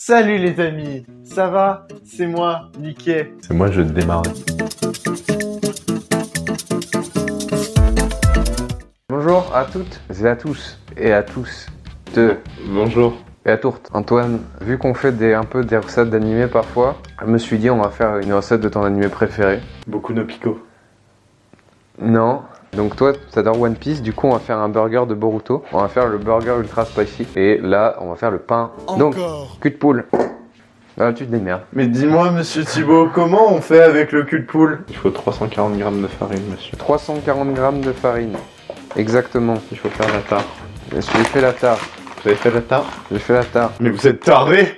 Salut les amis, ça va? C'est moi, Mickey. C'est moi, je vais te démarrer. Bonjour à toutes et à tous, et à tous, Bonjour. et à toutes. Antoine, vu qu'on fait un peu des recettes d'animé parfois, je me suis dit on va faire une recette de ton animé préféré. Boku no Pico. Non. Donc toi, t'adores One Piece, du coup on va faire un burger de Boruto. On va faire le burger ultra spicy. Et là, on va faire le pain. Donc, cul de poule. Ah, tu te démerdes. Mais dis-moi, monsieur Thibaut, comment on fait avec le cul de poule? Il faut 340 g de farine, monsieur. 340 g de farine. Exactement. Il faut faire la tare. J'ai fait la tare. Vous avez fait la tare? J'ai fait la tare. Mais vous êtes tarés.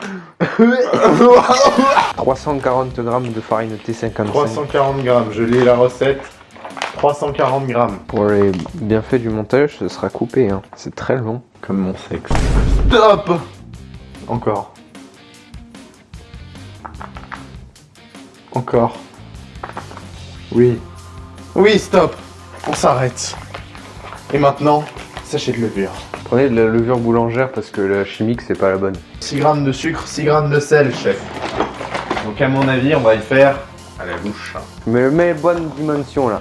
340 g de farine T55. 340 grammes, je lis la recette. 340 grammes. Pour les bienfaits du montage, ce sera coupé. Hein. C'est très long. Comme mon sexe. Stop. Encore. Encore. Oui. Oui, stop. On s'arrête. Et maintenant, sachet de levure. Prenez de la levure boulangère parce que la chimique, c'est pas la bonne. 6 grammes de sucre, 6 grammes de sel, chef. Donc à mon avis, on va le faire à la bouche. Mais bonne dimension là.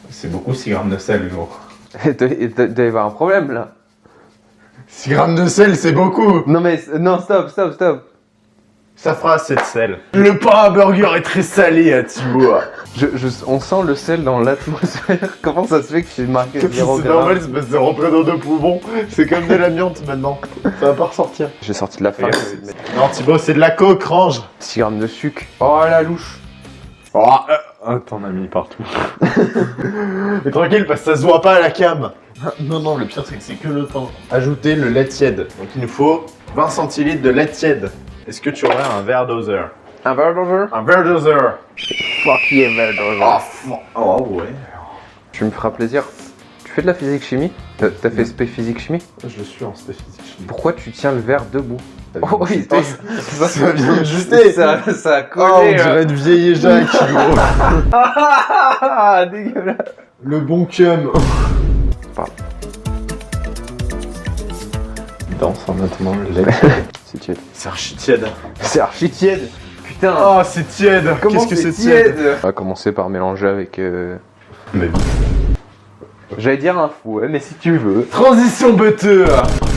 C'est beaucoup 6 grammes de sel, gros. Il doit y avoir un problème là. 6 grammes de sel, c'est beaucoup. Non mais, non, stop. Ça fera assez de sel. Le pain à burger est très salé, à Thibaut. On sent le sel dans l'atmosphère. Comment ça se fait que j'ai marqué 0 C'est normal, grammes? c'est parce que c'est rentré dans nos poumons. C'est comme de l'amiante maintenant. Ça va pas ressortir. J'ai sorti de la farine. Non, Thibaut, c'est de la coke, range. 6 grammes de sucre. Oh la louche. Oh, Ah, t'en as mis partout. mais tranquille, parce que ça se voit pas à la cam. Non, le pire, c'est que c'est que le pain. Ajoutez le lait tiède. Donc il nous faut 20 centilitres de lait tiède. Est-ce que tu aurais un verre doseur? Un verre d'over? Un verre doseur. Fuck yeah, verre d'over. Oh ouais. Tu me feras plaisir. Tu fais de la physique chimie? T'as fait spé physique chimie? Je suis en spé physique chimie. Pourquoi tu tiens le verre debout? Oh oui, Ça vient de juster. ça a Oh, collé. on dirait de vieille éjac, gros. Ah, dégueulasse. Le bon cum. Danse en attendant le lait. C'est tiède. C'est archi tiède. C'est archi tiède. Putain. Oh, c'est tiède. Comment Qu'est-ce que c'est tiède? On va commencer par mélanger avec... Mais J'allais dire un fouet, mais si tu veux. Transition butter.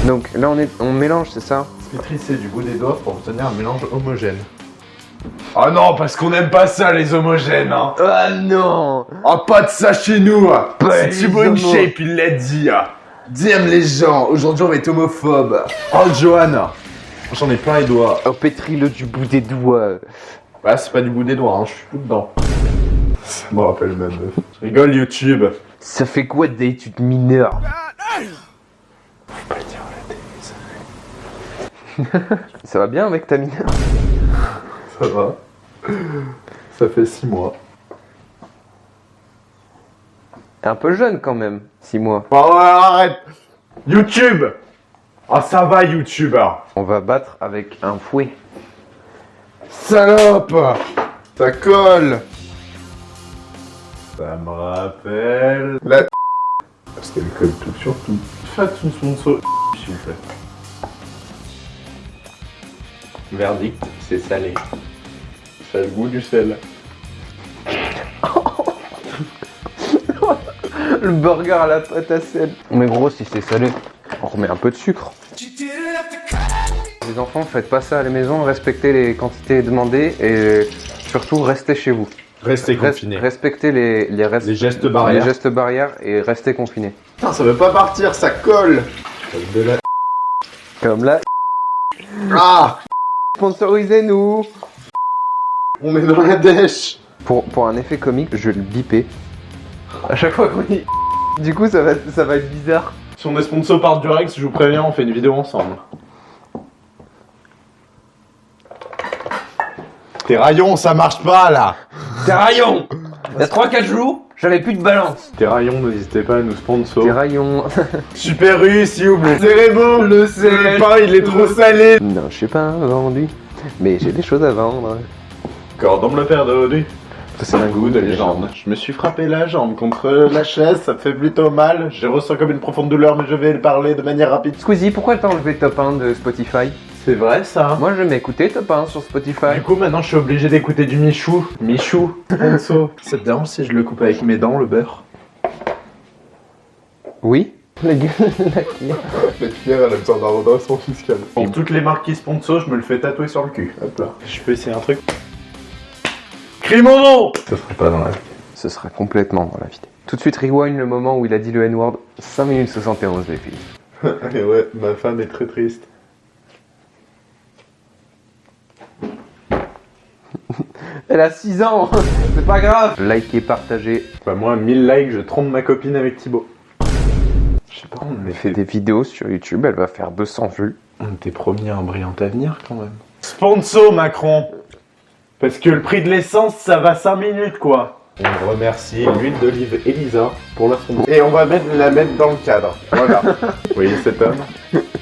Donc là on mélange, c'est ça? Pétrissez du bout des doigts pour obtenir un mélange homogène. Ah non, parce qu'on aime pas ça, les homogènes, hein. Ah non. Ah, pas de ça chez nous. Pas Si les tu vois une homos. shape, il l'a dit. Diem les gens, aujourd'hui on va être homophobe. Oh, Johan. J'en ai plein les doigts. Oh, pétris-le du bout des doigts. Bah, c'est pas du bout des doigts, hein, je suis tout dedans. Ça me rappelle ma meuf. Je rigole, YouTube. Ça fait quoi des études mineures? Faut pas le dire à la télé, ça. Ça va bien avec ta mineure? Ça va. Ça fait 6 mois. T'es un peu jeune quand même, 6 mois. Oh, ouais, arrête. YouTube. Ah, ça va, YouTuber. On va battre avec un fouet. Salope. Ça colle. Ça me rappelle... La... Parce qu'elle colle tout sur tout. Faites une sponsor... s'il vous plaît. Verdict, c'est salé. Ça a le goût du sel. Le burger à la pâte à sel. Mais gros, si c'est salé, on remet un peu de sucre. Les enfants, faites pas ça à la maison, respectez les quantités demandées et surtout restez chez vous. Restez confinés. Respectez les gestes barrières. Les gestes barrières et restez confinés. Putain, ça veut pas partir, ça colle. Comme de la... Comme là, Ah. sponsorisez-nous. On est dans la dèche. Pour un effet comique, je vais le biper. À chaque fois qu'on dit... Du coup, ça va être bizarre. Si on est sponsor par Durex, je vous préviens, on fait une vidéo ensemble. Tes rayons, ça marche pas là. Tes rayons. Il y a 3-4 jours, j'avais plus de balance. tes rayons, n'hésitez pas à nous sponsor. Tes rayons... Super U, s'il vous plaît. C'est bon, le pain, il est trop salé. Non, je suis pas vendu, mais j'ai des choses à vendre. Cordon le père de C'est un Goût de légende. Je me suis frappé la jambe contre la chaise, ça fait plutôt mal. Je ressens comme une profonde douleur, mais je vais le parler de manière rapide. Squeezie, pourquoi t'as enlevé top 1 de Spotify? C'est vrai ça. Moi, je m'écoutais top 1 sur Spotify. Du coup, maintenant, je suis obligé d'écouter du Michou. Michou. Ponceau. Ça te dérange si je le coupe avec mes dents, le beurre? Oui. La gueule. La cuillère, elle a besoin d'un redressement fiscal. Pour toutes les marques qui sponsor, je me le fais tatouer sur le cul. Hop là. Je peux essayer un truc. Crie mon nom! Ce serait pas dans la vie. Ce sera complètement dans la vidéo. Tout de suite, rewind le moment où il a dit le N-word. 5 minutes 71, les filles. Et ouais, ma femme est très triste. Elle a 6 ans. C'est pas grave. Likez, partagez. Bah moi, 1000 likes, je trompe ma copine avec Thibaut. Je sais pas, On fait des vidéos sur YouTube, elle va faire 200 vues. On t'est promis un brillant avenir quand même. Sponsor Macron. Parce que le prix de l'essence, ça va 5 minutes quoi. On remercie l'huile d'olive Elisa pour la sponsor. Et on va la mettre dans le cadre. Voilà. Vous voyez cet homme?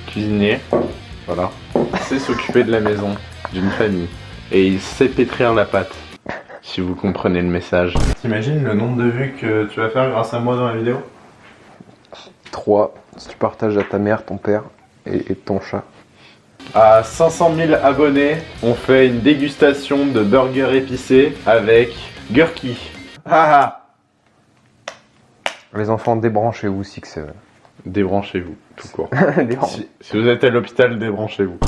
Cuisinier. Voilà. Il sait s'occuper de la maison, d'une famille. Et il sait pétrir la pâte. Si vous comprenez le message. T'imagines le nombre de vues que tu vas faire grâce à moi dans la vidéo? 3. Si tu partages à ta mère, ton père et ton chat. À 500 000 abonnés, on fait une dégustation de burgers épicés avec Gurki. Haha. Les enfants, débranchez-vous, 6-7. Débranchez-vous, tout court. Débranchez. Si vous êtes à l'hôpital, débranchez-vous.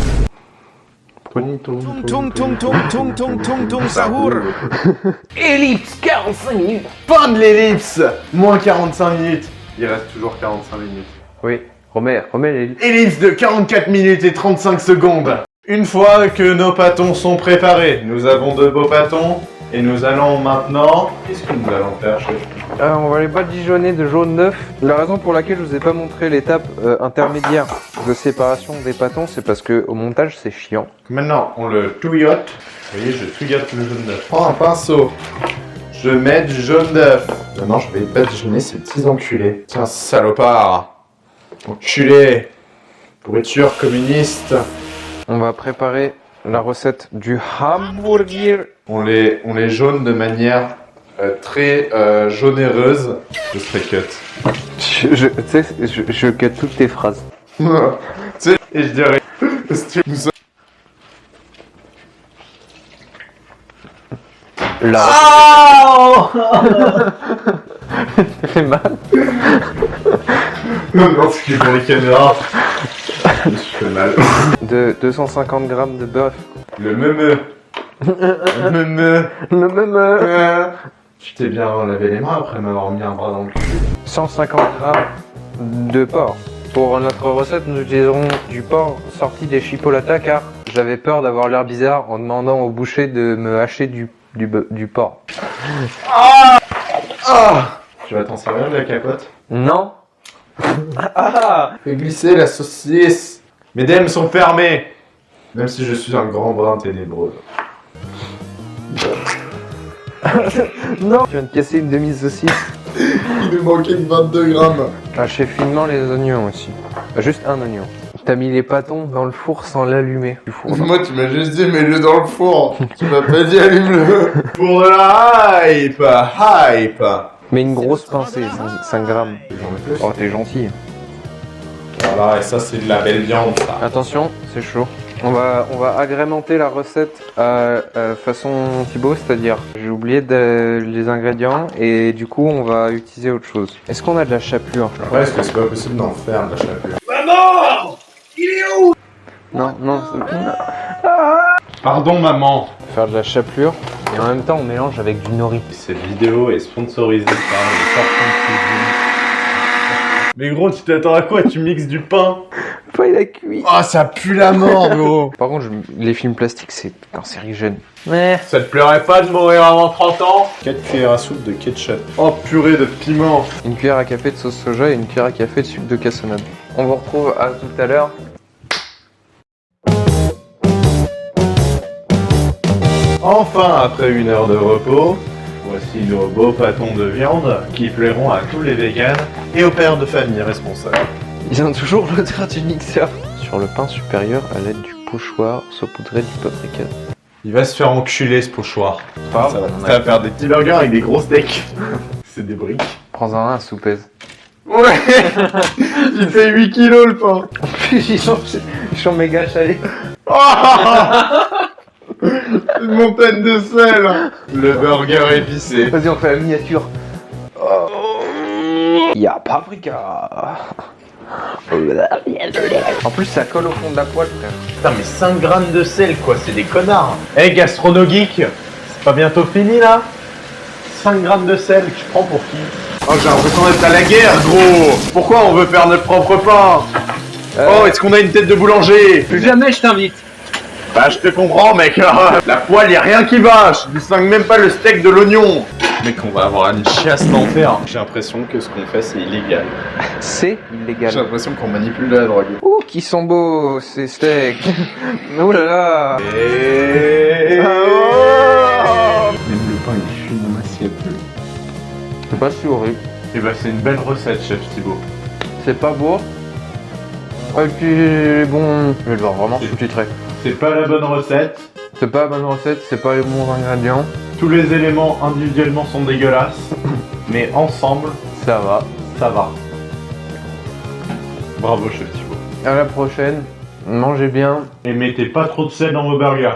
Ellipse, 45 minutes. Fin de l'ellipse. Moins 45 minutes. Il reste toujours 45 minutes. Oui, remets l'ellipse. Ellipse de 44 minutes et 35 secondes. Une fois que nos pâtons sont préparés, nous avons de beaux pâtons et nous allons maintenant... Qu'est-ce que nous allons faire, chef? On va les badigeonner de jaune d'œuf. La raison pour laquelle je vous ai pas montré l'étape intermédiaire de séparation des pâtons, c'est parce que au montage c'est chiant. Maintenant, on le touillote. Vous voyez, je touillote le jaune d'œuf. Prends un pinceau. Je mets du jaune d'œuf. Maintenant, je vais badigeonner ces petits enculés. Tiens, salopard. Enculé. Pourriture communiste. On va préparer la recette du hamburger. On les jaune de manière très jaunéreuse. Je serai cut. Je cut toutes tes phrases. Tu sais, et je dirais... Là. Ah Ça fait mal. Non, ce qui est pour les caméras. Je me suis fait mal. De 250 grammes de bœuf. Le meumeux. Le meumeux. Le même. Tu t'es bien lavé les mains après m'avoir mis un bras dans le cul. 150 grammes de porc. Pour notre recette, nous utiliserons du porc sorti des chipolatas car j'avais peur d'avoir l'air bizarre en demandant au boucher de me hacher du porc. Tu vas t'en servir de la capote? Non. Fais glisser la saucisse. Mes DM sont fermés. Même si je suis un grand brin ténébreux. Non. Tu viens de casser une demi-saucisse. Il nous manquait de 22 grammes. Hacher finement les oignons aussi. Juste un oignon. T'as mis les pâtons dans le four sans l'allumer. Du four. Moi, tu m'as juste dit, mets-le dans le four. Tu m'as pas dit, allume-le. Pour de la hype. Hype. Mais une grosse pincée, 5 grammes. Oh, t'es gentil. Voilà, et ça, c'est de la belle viande, ça. Attention, c'est chaud. On va agrémenter la recette façon Thibaut, c'est-à-dire j'ai oublié les ingrédients et du coup on va utiliser autre chose. Est-ce qu'on a de la chapelure? Après, est-ce que c'est pas possible d'en faire de la chapelure? Non, non, Pardon, maman. faire de la chapelure et en même temps on mélange avec du nori. Cette vidéo est sponsorisée par le Sortant Cuisine. Mais gros, tu t'attends à quoi? Tu mixes du pain? Pas il a cuit. Oh, ça pue la mort, gros. Par contre, les films plastiques c'est cancérigène. Ça te plairait pas de mourir avant 30 ans? 4 cuillères à soupe de ketchup. Oh, purée de piment. Une cuillère à café de sauce soja et une cuillère à café de sucre de cassonade. On vous retrouve à tout à l'heure. Enfin, après une heure de repos, voici nos beaux pâtons de viande qui plairont à tous les véganes et aux pères de famille responsables. Ils ont toujours l'odeur du mixeur. Sur le pain supérieur à l'aide du pochoir saupoudré du paprika. Il va se faire enculer ce pochoir. Pas, Ça on va faire des petits burgers avec des gros steaks. C'est des briques. Prends-en un, soupèse. Ouais. Il fait 8 kilos le pain. Ils sont méga salés. Une montagne de sel. Le burger épicé. Vas-y, on fait la miniature. Y'a paprika. En plus, ça colle au fond de la poêle, frère. Putain, mais 5 grammes de sel, quoi, c'est des connards. Eh, Gastronogeek, c'est pas bientôt fini, là 5 grammes de sel, tu prends pour qui? Oh, j'ai l'impression d'être à la guerre, gros. Pourquoi on veut faire notre propre pain? Oh, est-ce qu'on a une tête de boulanger? Plus jamais je t'invite. Bah, je te comprends, mec. La poêle, y a rien qui va. Je distingue même pas le steak de l'oignon. Mec, on va avoir une chiasse d'enfer. J'ai l'impression que ce qu'on fait, c'est illégal. C'est illégal. J'ai l'impression qu'on manipule la drogue. Ouh, qui sont beaux ces steaks. Oh là là. Et... Oh. Même le pain, il fume dans l'assiette. C'est pas si horrible. Et bah, c'est une belle recette, chef Thibaut. C'est pas beau. Et puis bon, je vais le voir vraiment sous-titré. C'est pas la bonne recette. C'est pas la bonne recette, c'est pas les bons ingrédients. Tous les éléments individuellement sont dégueulasses. Mais ensemble, Ça va. ça va. Bravo, chef Thibaut. À la prochaine. Mangez bien. Et mettez pas trop de sel dans vos burgers.